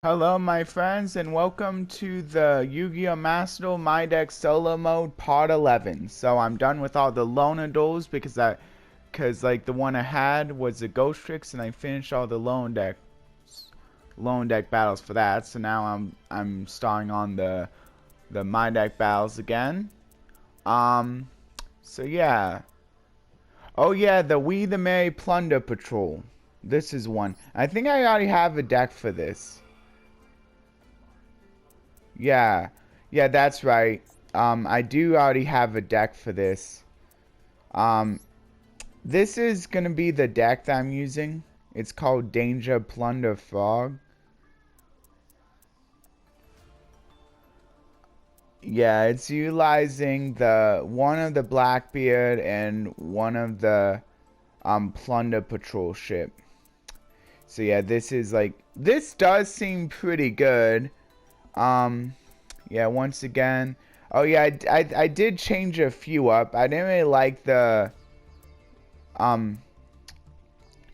Hello my friends and welcome to the Yu-Gi-Oh! Master Duel My Deck Solo Mode Part 11. So I'm done with all the loner duels because like the one I had was the Ghost Tricks and I finished all the lone deck battles for that. So now I'm starting on the My Deck battles again. So yeah. Oh yeah, the We the Merry Plunder Patrol. This is one. I think I already have a deck for this. Yeah, yeah, that's right. I do already have a deck for this. Um, this is gonna be the deck that I'm using. It's called Danger Plunder Frog. Yeah, it's utilizing one of the Blackbeard and one of the Plunder Patrol ship. So yeah, this does seem pretty good. Yeah, once again. Oh yeah, I did change a few up. I didn't really like um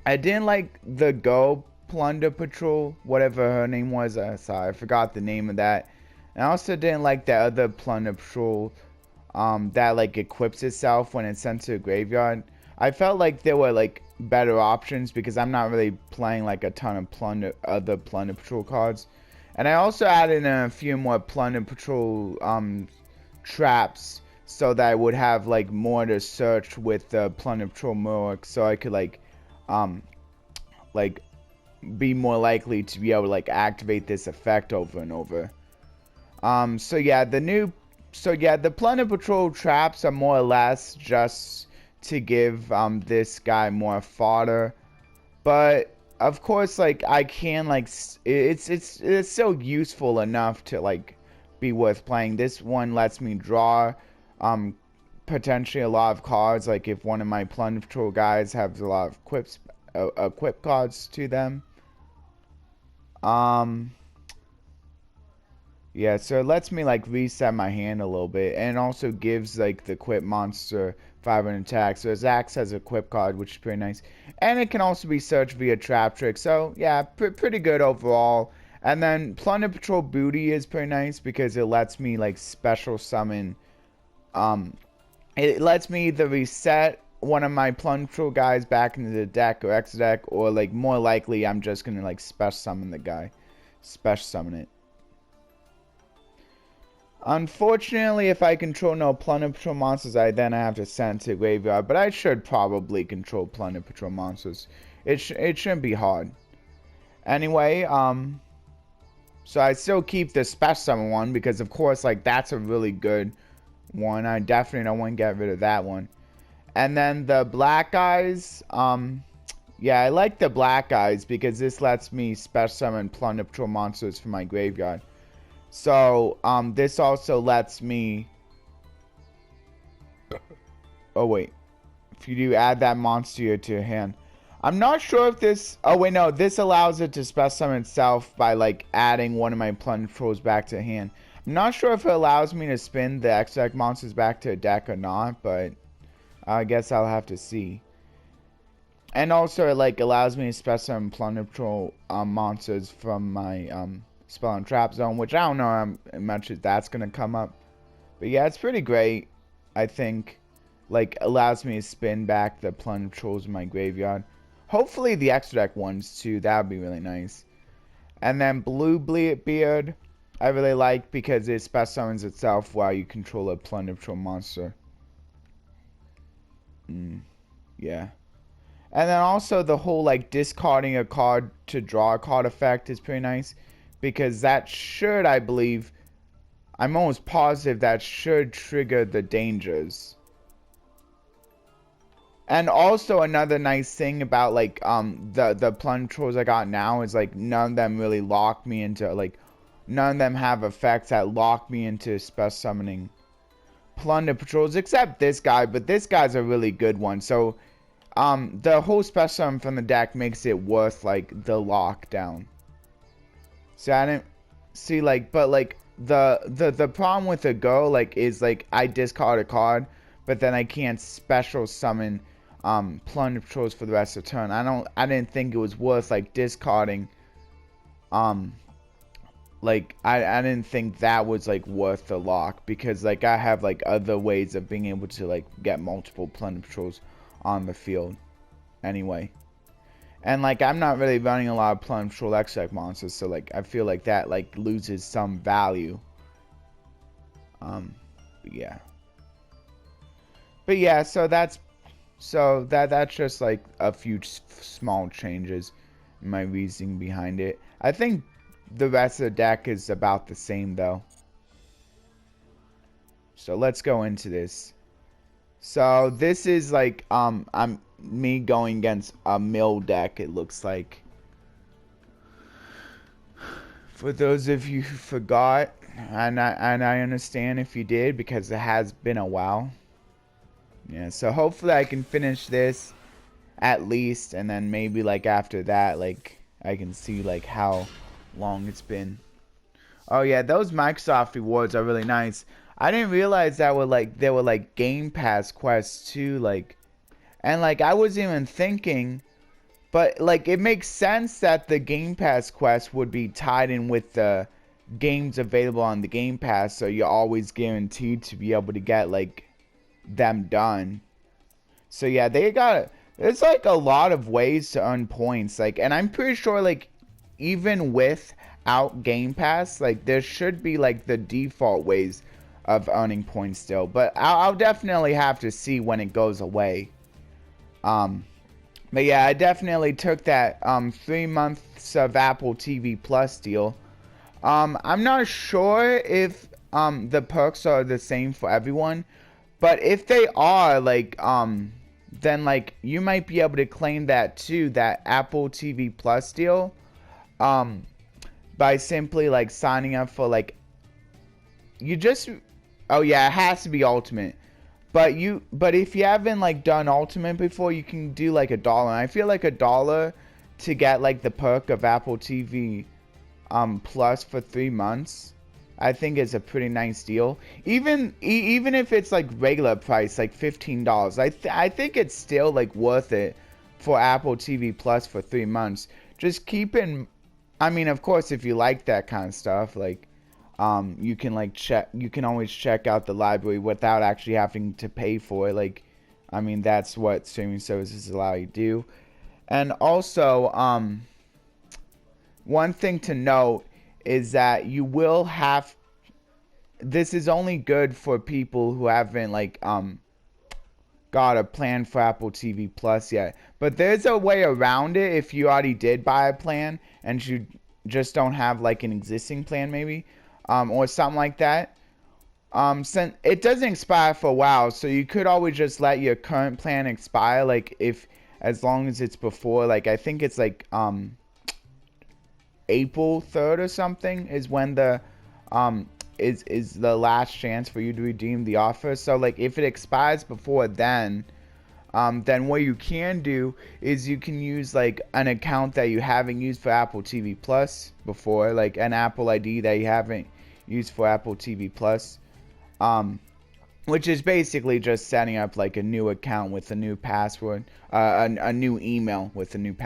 I didn't like the Go Plunder Patrol, whatever her name was. Sorry, I forgot the name of that. And I also didn't like the other Plunder Patrol that like equips itself when it's sent to a graveyard. I felt like there were like better options because I'm not really playing like a ton of other Plunder Patrol cards. And I also added in a few more Plunder Patrol traps so that I would have like more to search with the Plunder Patrol Murloc, so I could like be more likely to be able to like activate this effect over and over. So yeah, the Plunder Patrol traps are more or less just to give this guy more fodder, but of course, like I can like it's still useful enough to like be worth playing. This one lets me draw potentially a lot of cards. Like if one of my Plunder Patrol guys has a lot of equip cards to them. Yeah, so it lets me like reset my hand a little bit, and it also gives like the equip monster 500 attack. So his axe has a equip card, which is pretty nice, and it can also be searched via trap trick. So yeah, pretty good overall. And then Plunder Patrol Booty is pretty nice because it lets me like special summon. It lets me either reset one of my Plunder Patrol guys back into the deck or X deck, or like more likely I'm just gonna like special summon the guy, special summon it. Unfortunately, if I control no Plunder Patrol monsters, I have to send to graveyard. But I should probably control Plunder Patrol monsters. It shouldn't be hard. Anyway, so I still keep the special summon one because, of course, like that's a really good one. I definitely don't want to get rid of that one. And then the black eyes, yeah, I like the black eyes because this lets me special summon Plunder Patrol monsters from my graveyard. So, this also lets me... Oh, wait. If you do add that monster to your hand. I'm not sure if this... Oh, wait, no. This allows it to special summon itself by, like, adding one of my Plunder Patrols back to hand. I'm not sure if it allows me to spin the X-Deck monsters back to a deck or not, but I guess I'll have to see. And also, it, like, allows me to special summon Plunder Patrol monsters from my, Spell and Trap Zone, which I don't know how much that's gonna come up, but yeah, it's pretty great. I think, like, allows me to spin back the Plunder Patrols in my graveyard. Hopefully the extra deck ones too. That would be really nice. And then Blue Beard, I really like because it special summons itself while you control a Plunder Patrol monster. Yeah. And then also the whole like discarding a card to draw a card effect is pretty nice. Because that should, I believe, I'm almost positive that should trigger the dangers. And also another nice thing about like the Plunder Patrols I got now is like none of them really lock me into like none of them have effects that lock me into special summoning Plunder Patrols except this guy, but this guy's a really good one. So the whole special summon from the deck makes it worth like the lockdown. So I didn't see like, but like the problem with the Go like is like I discard a card, but then I can't special summon Plunder Patrols for the rest of the turn. I didn't think it was worth like discarding like I didn't think that was like worth the lock, because like I have like other ways of being able to like get multiple Plunder Patrols on the field anyway. And like I'm not really running a lot of Plunder Patrol extract monsters, so like I feel like that like loses some value. Yeah. But yeah, so that's just like a few small changes in my reasoning behind it. I think the rest of the deck is about the same though. So let's go into this. So this is like I'm me going against a mill deck, it looks like. For those of you who forgot, and I understand if you did, because it has been a while. Yeah, so hopefully I can finish this at least, and then maybe like after that, like I can see like how long it's been. Oh yeah, those Microsoft rewards are really nice. I didn't realize that there were like Game Pass quests too, like, and like I wasn't even thinking, but like it makes sense that the Game Pass quest would be tied in with the games available on the Game Pass, so you're always guaranteed to be able to get like them done. So yeah, there's like a lot of ways to earn points, like, and I'm pretty sure like even without Game Pass, like there should be like the default ways of earning points still, but I'll definitely have to see when it goes away. But yeah, I definitely took that 3 months of Apple TV Plus deal. I'm not sure if the perks are the same for everyone, but if they are, like then like you might be able to claim that too, that Apple TV Plus deal, by simply like signing up for like, oh yeah, it has to be Ultimate. But if you haven't like done Ultimate before, you can do like $1. And I feel like $1 to get like the perk of Apple TV Plus for 3 months, I think is a pretty nice deal. Even if it's like regular price, like $15, I think it's still like worth it for Apple TV Plus for 3 months. Just I mean, of course, if you like that kind of stuff, like you can always check out the library without actually having to pay for it. Like, I mean, that's what streaming services allow you to do. And also, one thing to note is that you will have, this is only good for people who haven't like got a plan for Apple TV Plus yet. But there's a way around it if you already did buy a plan and you just don't have like an existing plan maybe. Or something like that. Since it doesn't expire for a while, so you could always just let your current plan expire, like as long as it's before, like I think it's like April 3rd or something is when the is the last chance for you to redeem the offer. So like if it expires before then what you can do is you can use like an account that you haven't used for Apple TV Plus before, like an Apple ID that you haven't used for Apple TV Plus, which is basically just setting up like a new account with a new password, a new email with a new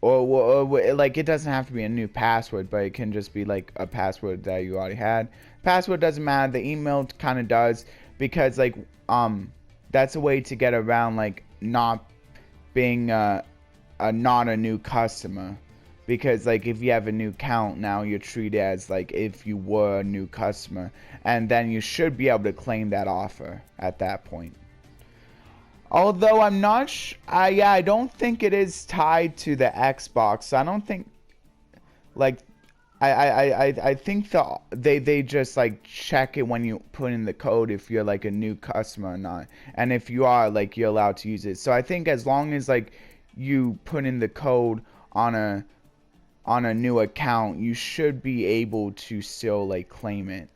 or like it doesn't have to be a new password, but it can just be like a password that you already had. Password doesn't matter, the email kind of does, because like that's a way to get around like not being not a new customer. Because like if you have a new account now, you're treated as like if you were a new customer, and then you should be able to claim that offer at that point. Although I'm not yeah, I don't think it is tied to the Xbox. I don't think like I think they just like check it when you put in the code if you're like a new customer or not, and if you are, like you're allowed to use it. So I think as long as like you put in the code on a new account, you should be able to still like claim it.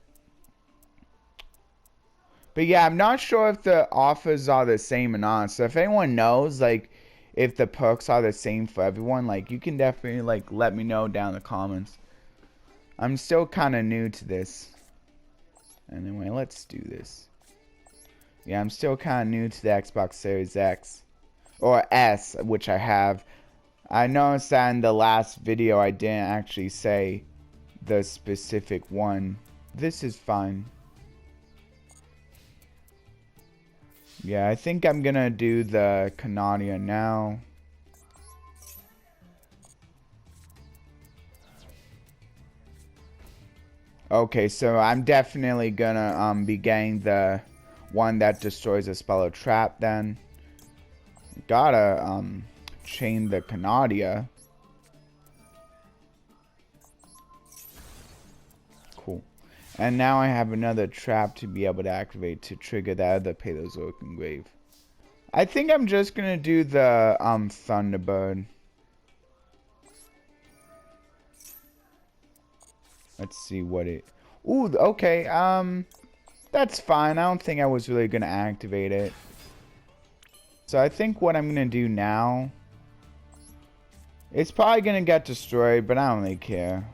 But yeah, I'm not sure if the offers are the same or not. So if anyone knows like if the perks are the same for everyone, like you can definitely like let me know down in the comments. I'm still kind of new to this. Anyway, let's do this. Yeah, I'm still kind of new to the Xbox Series X or S, which I have. I noticed that in the last video I didn't actually say the specific one. This is fine. Yeah, I think I'm gonna do the Canadia now. Okay, so I'm definitely gonna be getting the one that destroys a spell or trap then. Gotta chain the Canadia. Cool. And now I have another trap to be able to activate to trigger that other Paleozoic engrave. I think I'm just gonna do the Thunderbird. Let's see what it... Ooh, okay, that's fine. I don't think I was really gonna activate it. So I think what I'm gonna do now... It's probably gonna get destroyed, but I don't really care.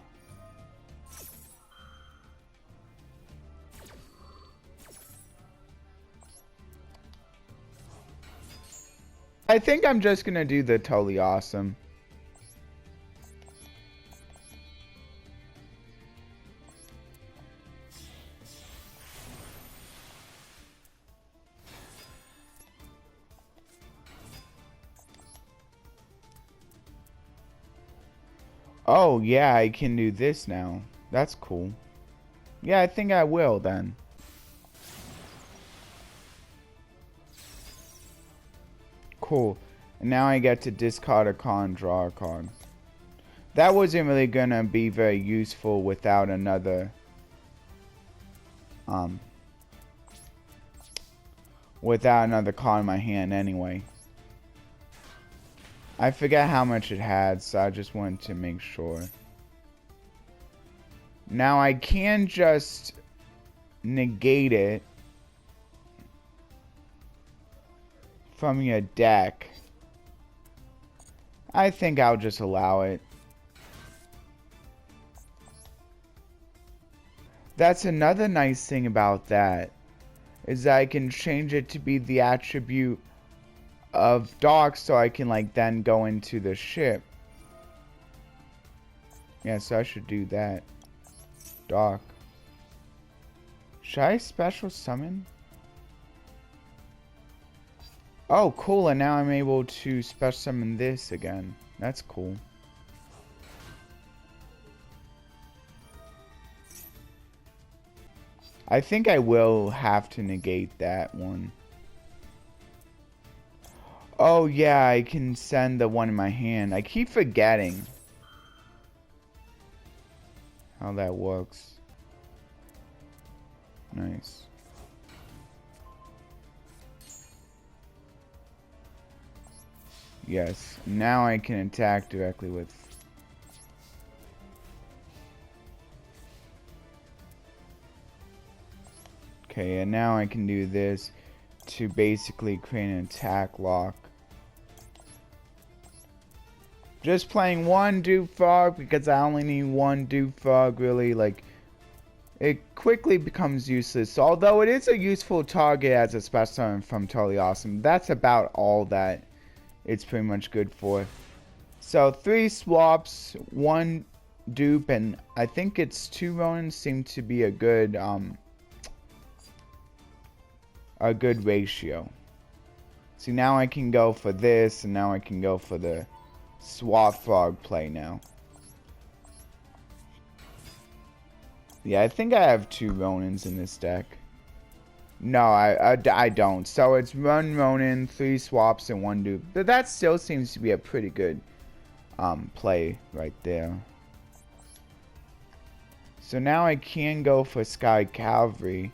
I think I'm just gonna do the totally awesome. Oh, yeah, I can do this now. That's cool. Yeah, I think I will then. Cool. And now I get to discard a card and draw a card. That wasn't really gonna be very useful without another... without another card in my hand anyway. I forget how much it had, so I just wanted to make sure. Now I can just negate it from your deck. I think I'll just allow it. That's another nice thing about that, is that I can change it to be the attribute of dock, so I can like then go into the ship. Yeah, so I should do that. Dock. Should I special summon? Oh, cool, and now I'm able to special summon this again. That's cool. I think I will have to negate that one. Oh yeah, I can send the one in my hand. I keep forgetting how that works. Nice. Yes, now I can attack directly with... Okay, and now I can do this to basically create an attack lock. Just playing one Duel Frog because I only need one Duel Frog, really, like, it quickly becomes useless. Although it is a useful target as a special summon from Totally Awesome, that's about all that it's pretty much good for. So 3 swaps, 1 dupe, and I think it's 2 Ronins seem to be a good ratio. See, now I can go for this, and now I can go for the Swap Frog play now. Yeah, I think I have 2 Ronins in this deck. No, I don't. So it's 1 Ronin, 3 swaps, and 1 dupe. But that still seems to be a pretty good play right there. So now I can go for Sky Cavalry.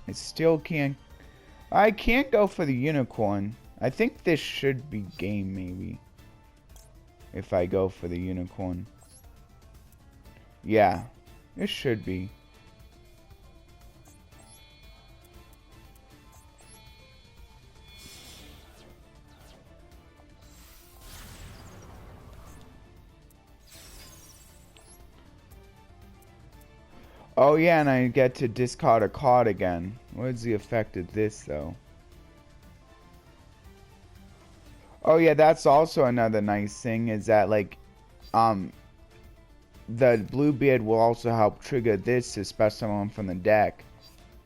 I still can't... I can't go for the Unicorn. I think this should be game, maybe. If I go for the Unicorn. Yeah, it should be. Oh yeah, and I get to discard a card again. What is the effect of this, though? Oh yeah, that's also another nice thing, is that, like, the Bluebeard will also help trigger this to special summon from the deck,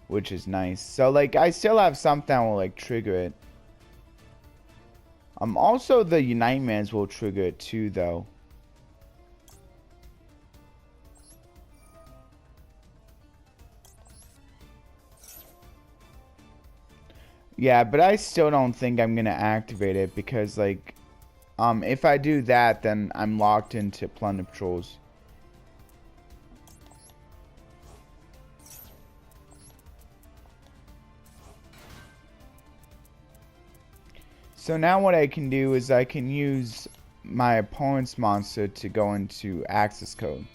which is nice. So like I still have something that will like trigger it. Also the Nightmares will trigger it too though. Yeah, but I still don't think I'm gonna activate it because like if I do that, then I'm locked into Plunder Patrols. So now what I can do is I can use my opponent's monster to go into access code.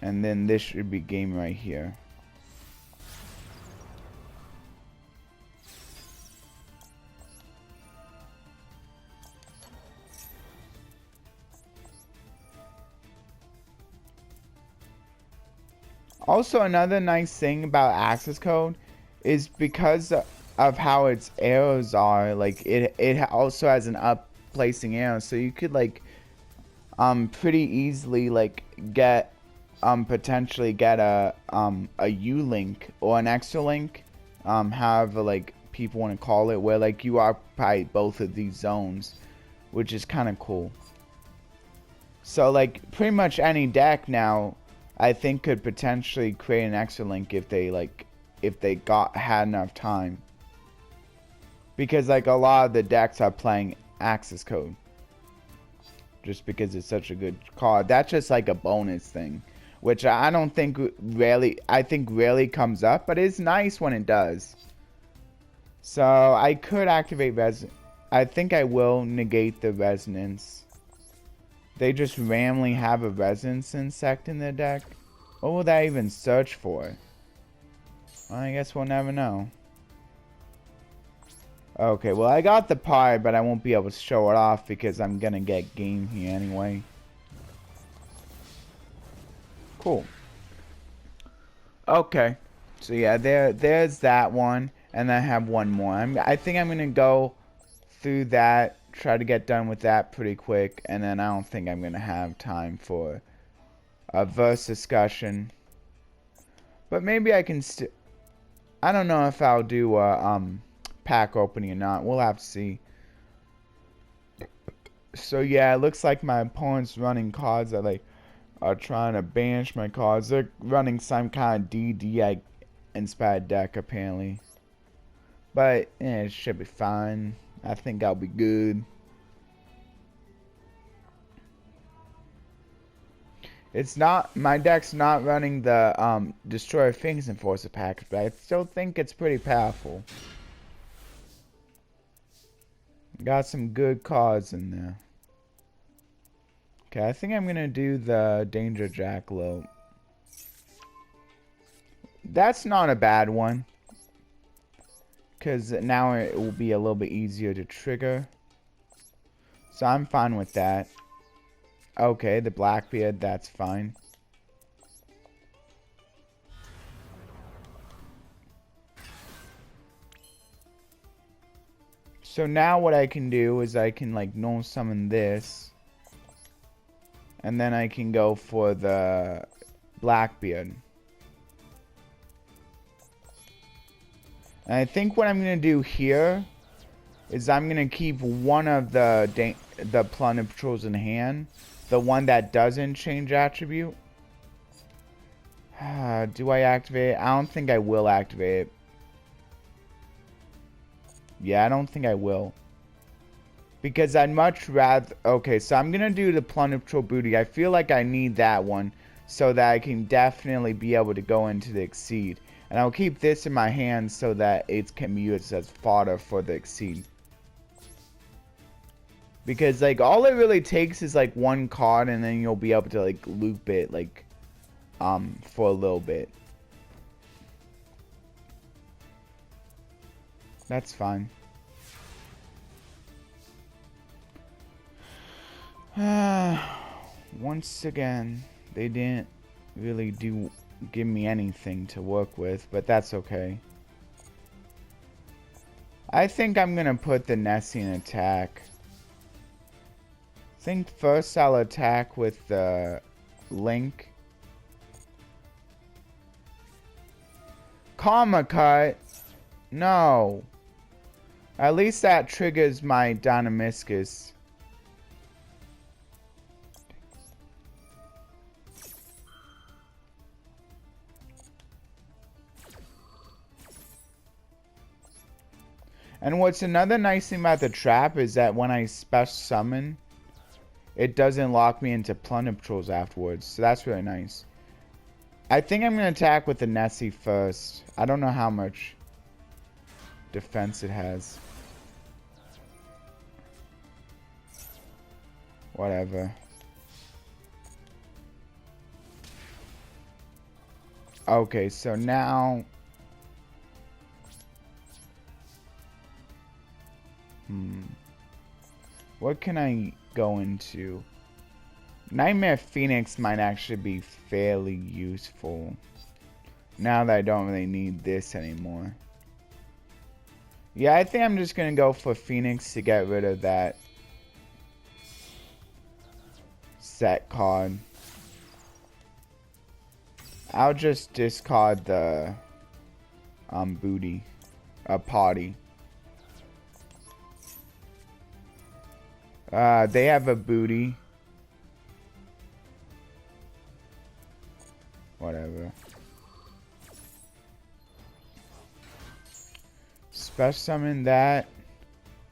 And then this should be game right here. Also, another nice thing about access code is because of how its arrows are, like it also has an up placing arrow, so you could like pretty easily like get potentially get a U-link or an extra link, however like people want to call it, where like you occupy both of these zones, which is kind of cool. So like pretty much any deck now I think could potentially create an extra link if they had enough time, because like a lot of the decks are playing access code just because it's such a good card. That's just like a bonus thing, which I don't think rarely comes up, but it's nice when it does. So I could activate I think I will negate the Resonance. They just randomly have a Resonance insect in their deck. What will that even search for? Well, I guess we'll never know. Okay, well I got the pie, but I won't be able to show it off because I'm gonna get game here anyway. Cool. Okay, so yeah, there's that one, and I have one more. I think I'm gonna go through that, try to get done with that pretty quick, and then I don't think I'm gonna have time for a verse discussion. But maybe I can I don't know if I'll do a pack opening or not. We'll have to see. So yeah, it looks like my opponent's running cards that like are trying to banish my cards. They're running some kind of DD inspired deck apparently. But yeah, it should be fine. I think I'll be good. It's not, my deck's not running the Destroyer Things Enforcer package, but I still think it's pretty powerful. Got some good cards in there. Okay, I think I'm gonna do the Danger Jackalope. That's not a bad one, because now it will be a little bit easier to trigger. So I'm fine with that. Okay, the Blackbeard, that's fine. So now what I can do is I can like normal summon this, and then I can go for the Blackbeard. And I think what I'm gonna do here is I'm gonna keep one of the Plunder Patrols in hand, the one that doesn't change attribute. Do I activate it? I don't think I will activate it. Yeah, I don't think I will. Because I'd much rather... Okay, so I'm going to do the Plunder Patrol Booty. I feel like I need that one so that I can definitely be able to go into the Exceed. And I'll keep this in my hand so that it can be used as fodder for the Exceed. Because, like, all it really takes is, like, one card and then you'll be able to, like, loop it, like, for a little bit. That's fine. Once again, they didn't really give me anything to work with, but that's okay. I think I'm gonna put the Nessie in attack. think first I'll attack with the Link. Karma cut. No. At least that triggers my Dynamiscus. And what's another nice thing about the trap is that when I special summon, it doesn't lock me into Plunder Patrols afterwards. So that's really nice. I think I'm going to attack with the Nessie first. I don't know how much defense it has. Whatever. Okay, so now... What can I go into? Nightmare Phoenix might actually be fairly useful. Now that I don't really need this anymore. Yeah, I think I'm just gonna go for Phoenix to get rid of that set card. I'll just discard the booty. Potty. They have a booty. Whatever. Special summon that.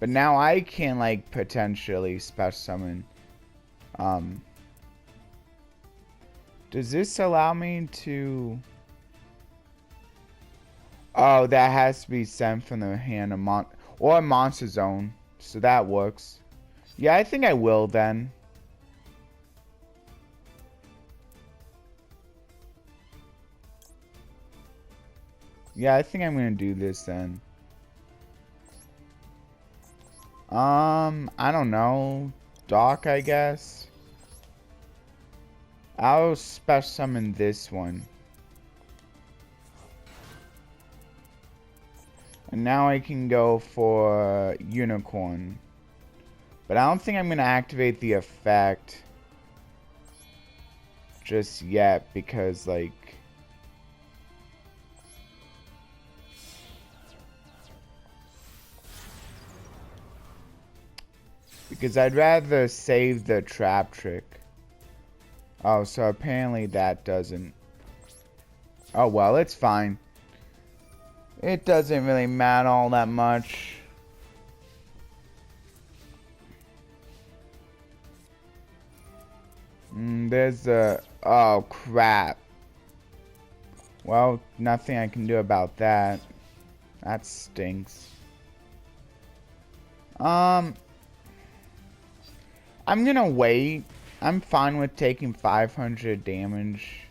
But now I can like potentially special summon. Does this allow me to... Oh, that has to be sent from the hand of or a monster zone. So that works. Yeah, I think I will then. Yeah, I think I'm gonna do this then. I don't know. Doc, I guess. I'll special summon this one. And now I can go for Unicorn. But I don't think I'm going to activate the effect just yet because, like... Because I'd rather save the trap trick. Oh, so apparently that doesn't... Oh, well, it's fine. It doesn't really matter all that much. There's a... Oh, crap. Well, nothing I can do about that. That stinks. I'm gonna wait. I'm fine with taking 500 damage.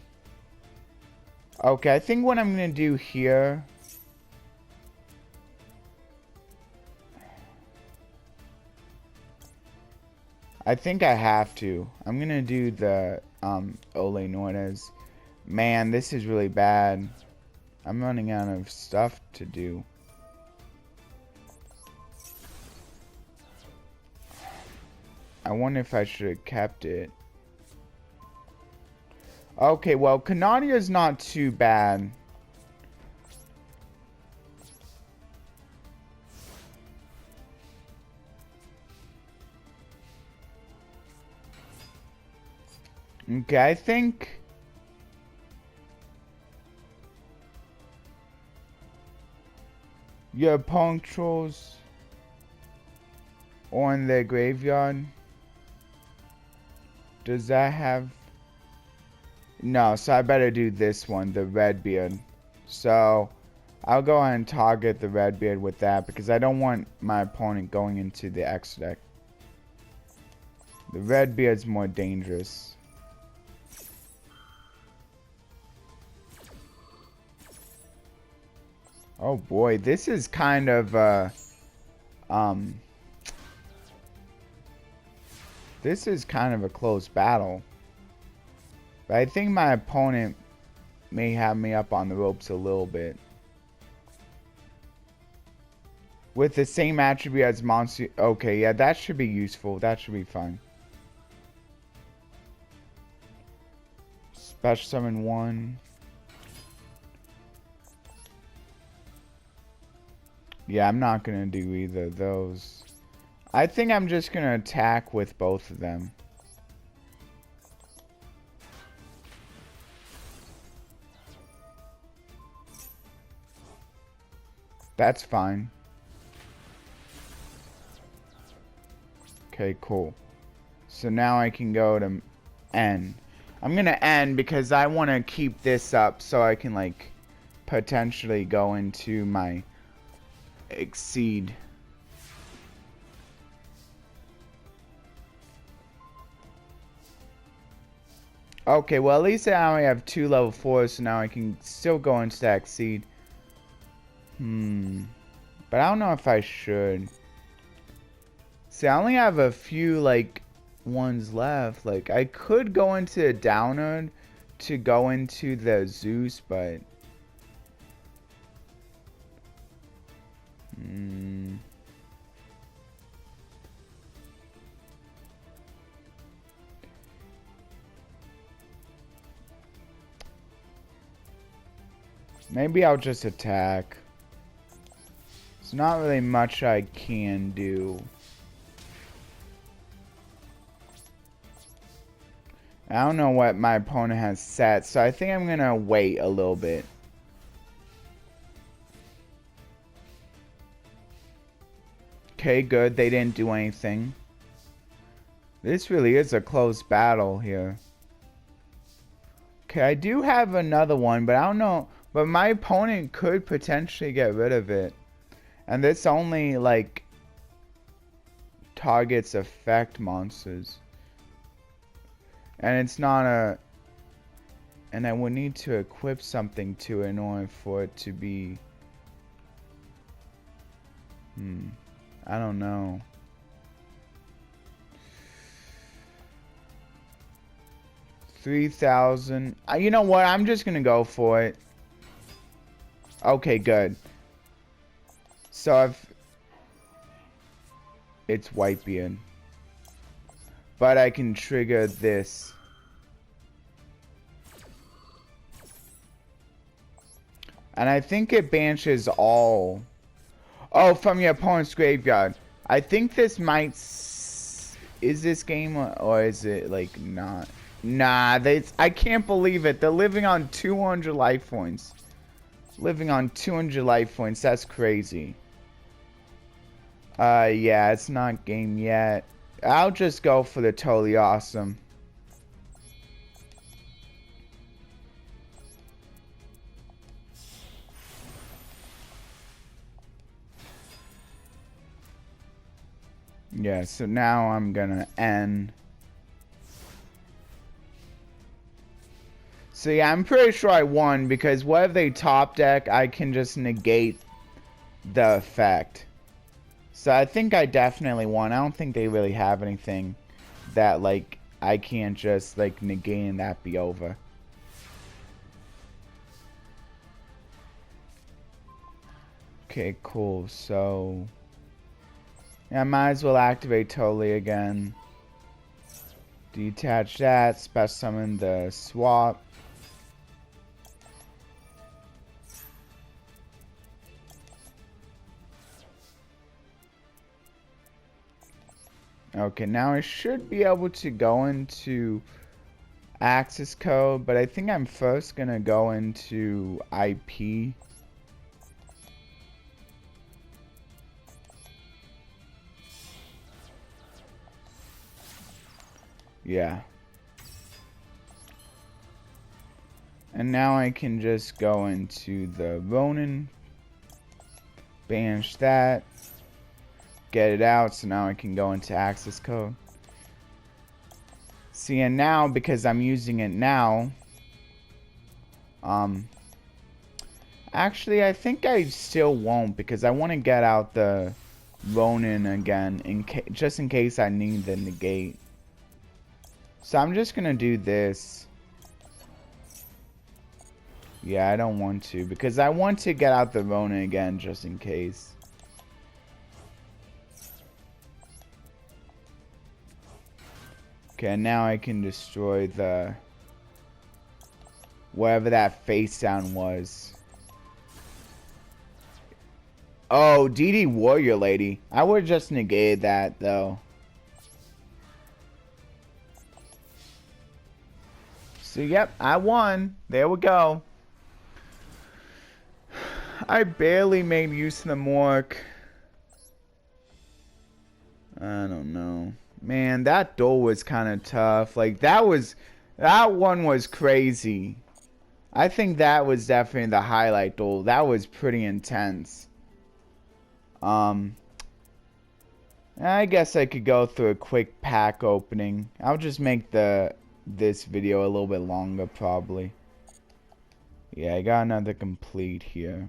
Okay, I think what I'm gonna do here... I think I have to. I'm gonna do the Ole Nortes. Man, this is really bad. I'm running out of stuff to do. I wonder if I should have kept it. Okay, well, Canadia's not too bad. Okay, I think... Your opponent trolls or in their graveyard. Does that have... No, so I better do this one, the Redbeard. So, I'll go ahead and target the Redbeard with that because I don't want my opponent going into the X deck. The Redbeard's more dangerous. Oh boy, this is kind of this is kind of a close battle. But I think my opponent may have me up on the ropes a little bit. With the same attribute as monster. Okay, yeah, that should be useful. That should be fine. Special summon 1. Yeah, I'm not gonna do either of those. I think I'm just gonna attack with both of them. That's fine. Okay, cool. So now I can go to end. I'm gonna end because I want to keep this up so I can like potentially go into my exceed. Okay, well at least I only have 2 level 4s, so now I can still go into that exceed. But I don't know if I should. See, I only have a few like ones left. Like I could go into Downward to go into the Zeus, but maybe I'll just attack. There's not really much I can do. I don't know what my opponent has set, so I think I'm gonna wait a little bit. Okay, good. They didn't do anything. This really is a close battle here. Okay, I do have another one, but I don't know. But my opponent could potentially get rid of it. And this only, like, targets effect monsters. And it's not a... And I would need to equip something to it in order for it to be... I don't know. $3,000. You know what? I'm just gonna go for it. Okay, good. So if it's Whitebeard, but I can trigger this. And I think it banishes all. Oh, from your opponent's graveyard. I think this might... Is this game or is it like not? Nah, I can't believe it. They're living on 200 life points. Living on 200 life points. That's crazy. Yeah, it's not game yet. I'll just go for the totally awesome. Yeah, so now I'm gonna end. So yeah, I'm pretty sure I won because whatever they top deck, I can just negate the effect. So I think I definitely won. I don't think they really have anything that like I can't just like negate and that be over. Okay, cool. So yeah, I might as well activate totally again. Detach that, special summon the swap. Okay, now I should be able to go into access code, but I think I'm first gonna go into IP. Yeah. And now I can just go into the Ronin, banish that, get it out, so now I can go into access code. See, and now because I'm using it now, actually I think I still won't because I want to get out the Ronin again just in case I need the negate. So I'm just gonna do this. Yeah, I don't want to because I want to get out the Ronin again just in case. Okay, now I can destroy the whatever that face sound was. Oh, DD Warrior Lady. I would have just negated that, though. So, yep, I won. There we go. I barely made use of the Mork. I don't know. Man, that duel was kind of tough. Like, that one was crazy. I think that was definitely the highlight duel. That was pretty intense. I guess I could go through a quick pack opening. I'll just make this video a little bit longer, probably. Yeah, I got another complete here.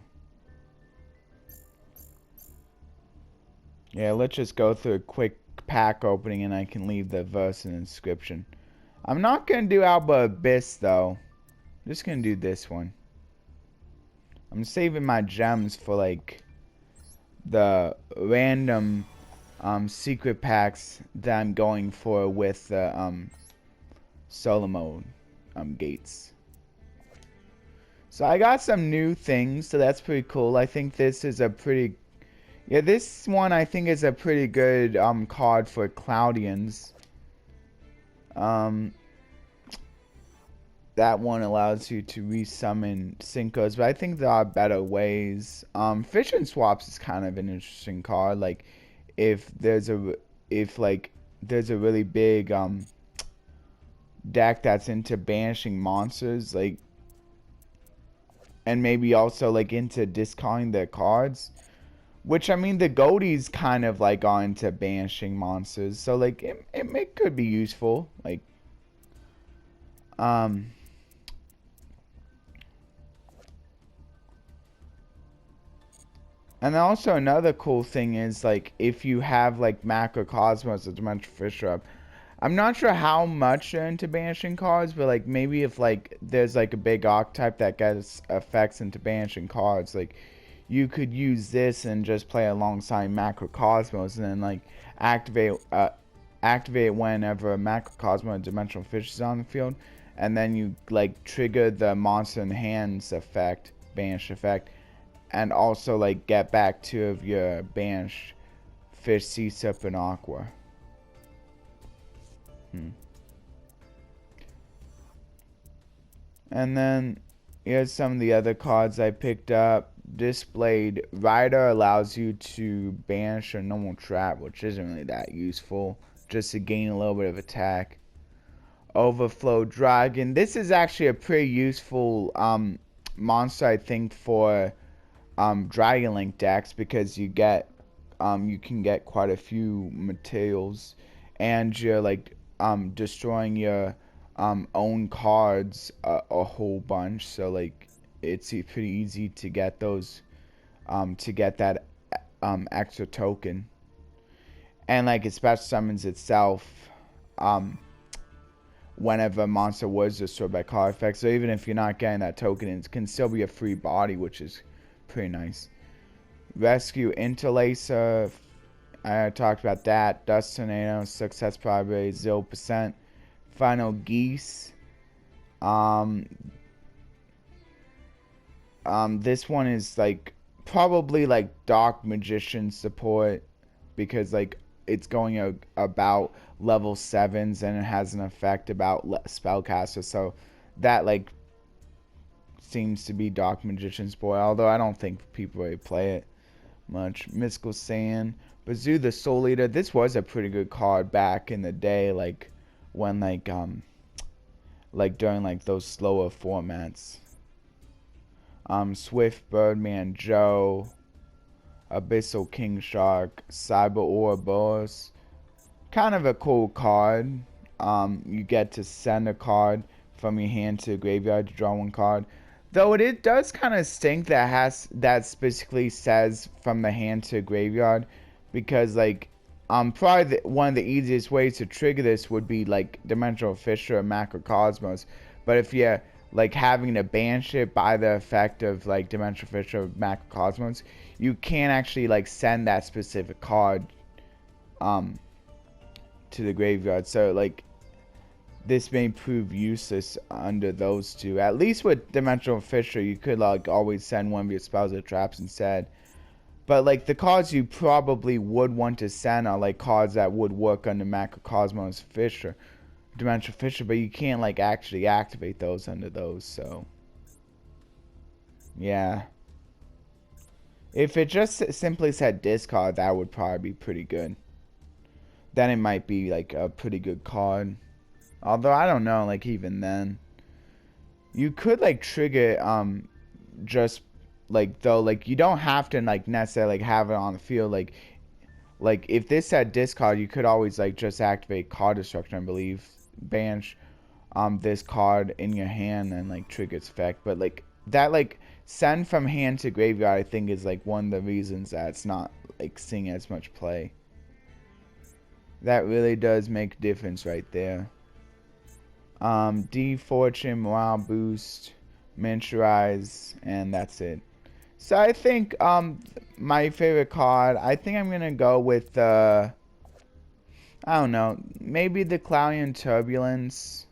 Yeah, let's just go through a quick pack opening and I can leave the verse and inscription. I'm not going to do Alba Abyss, though. I'm just going to do this one. I'm saving my gems for, like, the random secret packs that I'm going for with the solo mode gates. So I got some new things, so that's pretty cool. I think this is a pretty... Yeah, this one I think is a pretty good card for Cloudians. That one allows you to resummon Syncos, but I think there are better ways. Fission Swaps is kind of an interesting card. Like, if there's a really big deck that's into banishing monsters, like, and maybe also like into discarding their cards, which I mean the Goaties kind of like are into banishing monsters, so like it could be useful. Like, and also another cool thing is, like, if you have like Macrocosmos or Dimensional Fisher up, I'm not sure how much they're into banishing cards, but like maybe if like there's like a big archetype that gets effects into banishing cards, like you could use this and just play alongside Macrocosmos and then like activate whenever a Macrocosmos or Dimensional Fish is on the field, and then you like trigger the monster in hands effect, banish effect, and also like get back 2 of your banished fish, sea serpent, and aqua. And then here's some of the other cards I picked up. Displayed Rider allows you to banish a normal trap, which isn't really that useful, just to gain a little bit of attack. Overflow Dragon. This is actually a pretty useful monster, I think, for Dragon Link decks, because you can get quite a few materials, and you're like destroying your own cards a whole bunch, so like it's pretty easy to get those to get that extra token. And like it special summons itself whenever a monster was destroyed by card effects, so even if you're not getting that token, it can still be a free body, which is pretty nice. Rescue Interlacer, I talked about that. Dust Tornado, success probability 0%. Final Geese. This one is like probably like Dark Magician support, because like it's going about level 7s and it has an effect about Spellcaster, so that like seems to be Dark Magician support, although I don't think people really play it much. Mystical Sand. Bazoo the Soul Eater. This was a pretty good card back in the day, like when like during like those slower formats. Swift Birdman Joe, Abyssal King Shark, Cyber Ouroboros. Kind of a cool card. You get to send a card from your hand to the graveyard to draw 1 card. Though it does kind of stink that specifically says from the hand to the graveyard, because like probably one of the easiest ways to trigger this would be like Dimensional Fisher or Macrocosmos, but if you're like having to banish it by the effect of like Dimensional Fisher or Macrocosmos, you can't actually like send that specific card to the graveyard. So like this may prove useless under those two. At least with Dimensional Fisher, you could like always send one of your spells or traps instead. But like the cards you probably would want to send are like cards that would work under Macrocosmos Fisher, Dimensional Fisher, but you can't like actually activate those under those. So yeah, if it just simply said discard, that would probably be pretty good. Then it might be like a pretty good card. Although I don't know, like even then, you could like trigger just like though like you don't have to like necessarily like have it on the field. Like if this said discard, you could always like just activate card destruction, I believe, banish this card in your hand and like trigger its effect. But like that like send from hand to graveyard, I think is like one of the reasons that it's not like seeing as much play. That really does make a difference right there. D Fortune, Morale Boost, Miniaturize, and that's it. So I think my favorite card, I think I'm gonna go with I don't know, maybe the Cloudian Turbulence.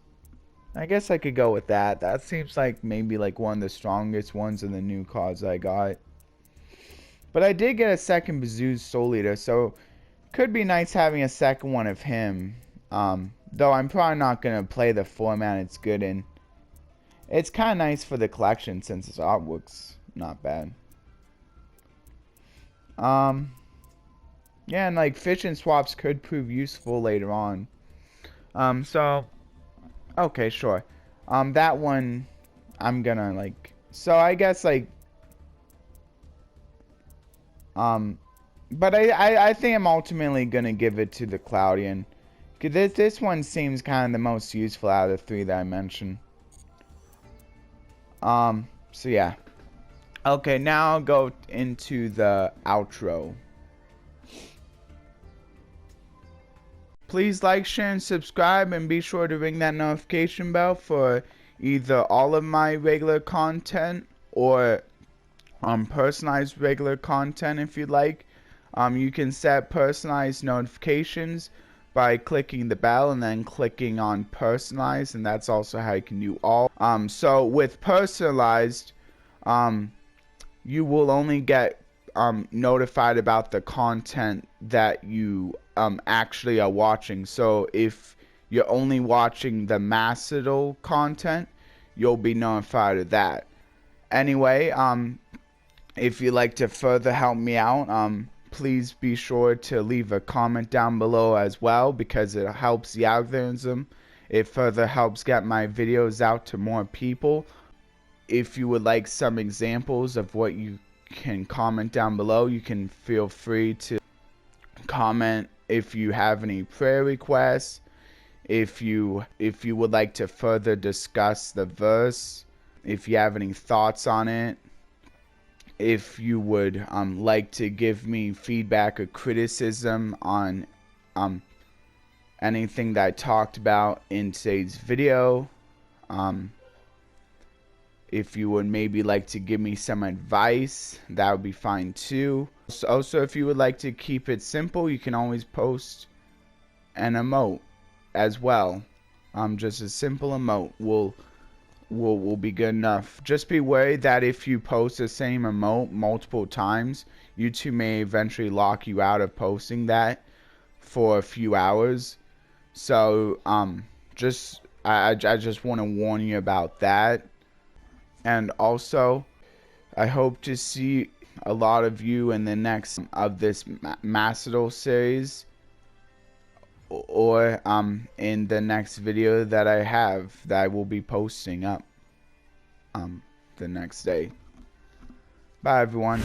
I guess I could go with that. That seems like maybe like one of the strongest ones in the new cards I got. But I did get a second Bazoo's Soul Eater, so could be nice having a second one of him. Though I'm probably not going to play the format it's good in. It's kind of nice for the collection since its artwork's not bad. Yeah, and like fission swaps could prove useful later on. So, okay, sure. That one, I'm gonna like, so I guess like, but I think I'm ultimately gonna give it to the Cloudian. This one seems kind of the most useful out of the three that I mentioned. So yeah. Okay, now I'll go into the outro. Please like, share, and subscribe, and be sure to ring that notification bell for either all of my regular content or personalized regular content if you'd like. You can set personalized notifications by clicking the bell and then clicking on personalized, and that's also how you can do all. So with personalized, you will only get notified about the content that you actually are watching. So if you're only watching the Macedol content, you'll be notified of that. Anyway, if you'd like to further help me out, please be sure to leave a comment down below as well, because it helps the algorithm. It further helps get my videos out to more people. If you would like some examples of what you can comment down below, you can feel free to comment if you have any prayer requests, if you would like to further discuss the verse, if you have any thoughts on it, if you would like to give me feedback or criticism on anything that I talked about in today's video, if you would maybe like to give me some advice, that would be fine too. Also, if you would like to keep it simple, you can always post an emote as well. Just a simple emote will be good enough. Just be worried that if you post the same emote multiple times, YouTube may eventually lock you out of posting that for a few hours. So I just want to warn you about that. And also, I hope to see a lot of you in the next of this Macedol series, or in the next video that I will be posting up the next day. Bye everyone.